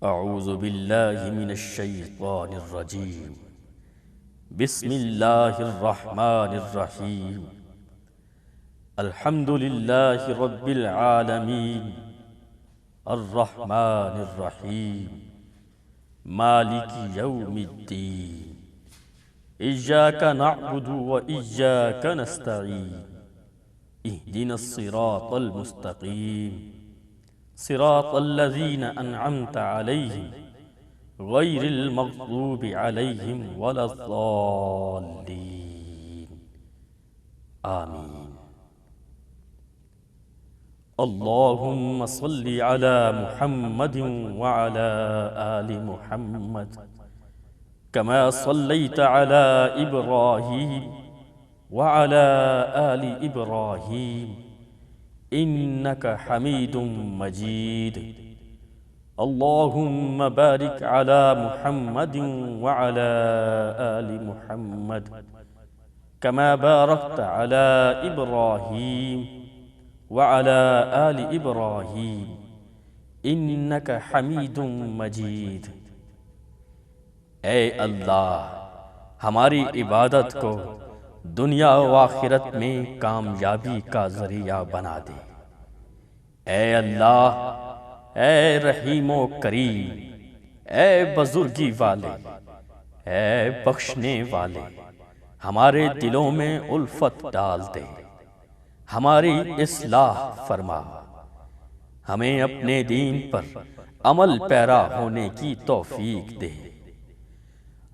اعوذ باللہ من الشیطان الرجیم بسم اللہ الرحمن الرحیم الحمد للہ رب العالمین الرحمن الرحیم مالک یوم الدین ایاک نعبد و ایاک نستعین اہدنا الصراط المستقیم صراط الذین انعمت علیہم غیر المغضوب علیہم ولا الضالین آمین۔ اللہم صل علی محمد وعلی آل محمد کما صلیت علی ابراہیم وعلی آل ابراہیم انک حمید مجید۔ اللہم بارک علی محمد وعلی آل محمد کما بارکت علی ابراہیم وعلی آل ابراہیم انک حمید مجید۔ اے اللہ، ہماری عبادت کو دنیا و آخرت میں کامیابی کا ذریعہ بنا دے۔ اے اللہ، اے رحیم و کریم، اے بزرگی والے، اے بخشنے والے، ہمارے دلوں میں الفت ڈال دے، ہماری اصلاح فرما، ہمیں اپنے دین پر عمل پیرا ہونے کی توفیق دے،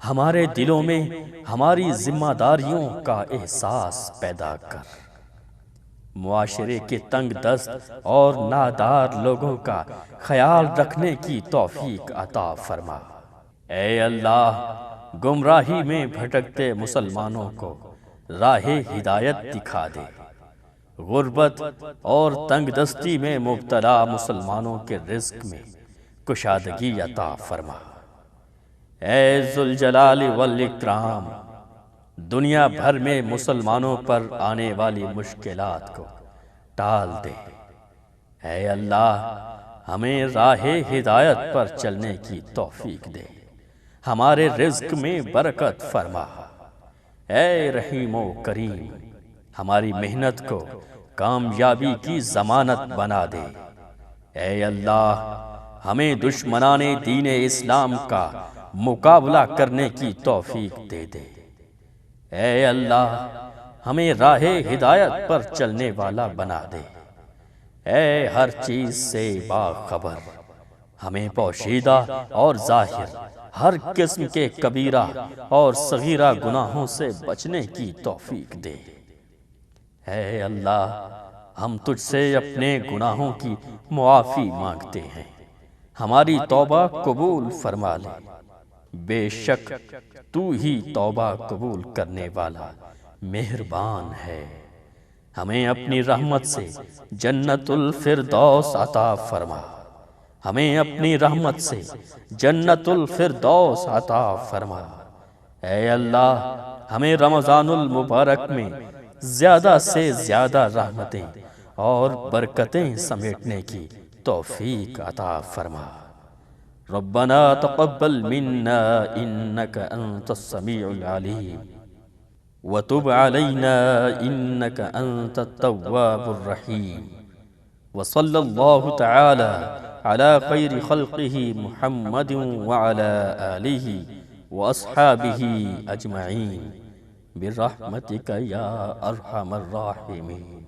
ہمارے دلوں میں ہماری ذمہ داریوں کا احساس پیدا کر، معاشرے کے تنگ دست اور نادار لوگوں کا خیال رکھنے کی توفیق عطا فرما۔ اے اللہ، گمراہی میں بھٹکتے مسلمانوں کو راہ ہدایت دکھا دے، غربت اور تنگ دستی میں مبتلا مسلمانوں کے رزق میں کشادگی عطا فرما۔ اے ذوالجلال والاکرام، دنیا بھر میں مسلمانوں پر آنے والی مشکلات کو ٹال دے۔ اے اللہ، ہمیں راہ ہدایت پر چلنے کی توفیق دے، ہمارے رزق میں برکت فرما۔ اے رحیم و کریم، ہماری محنت کو کامیابی کی ضمانت بنا دے۔ اے اللہ، ہمیں دشمنان دین اسلام کا مقابلہ کرنے کی توفیق دے دے۔ اے اللہ، ہمیں راہ ہدایت پر چلنے والا بنا دے۔ اے ہر چیز سے باخبر، ہمیں پوشیدہ اور ظاہر ہر قسم کے کبیرہ اور صغیرہ گناہوں سے بچنے کی توفیق دے۔ اے اللہ، ہم تجھ سے اپنے گناہوں کی معافی مانگتے ہیں، ہماری توبہ قبول فرما لے، بے شک تو ہی توبہ قبول کرنے والا مہربان ہے۔ ہمیں اپنی رحمت سے جنت الفردوس عطا فرما، ہمیں اپنی رحمت سے جنت الفردوس عطا فرما۔ اے اللہ، ہمیں رمضان المبارک میں زیادہ سے زیادہ رحمتیں اور برکتیں سمیٹنے کی توفیق عطا فرما۔ ربنا تقبل منا انك انت السميع العليم وتب علينا انك انت التواب الرحيم وصلى الله تعالى على خير خلقه محمد وعلى آله وأصحابه أجمعين برحمتك يا أرحم الراحمين۔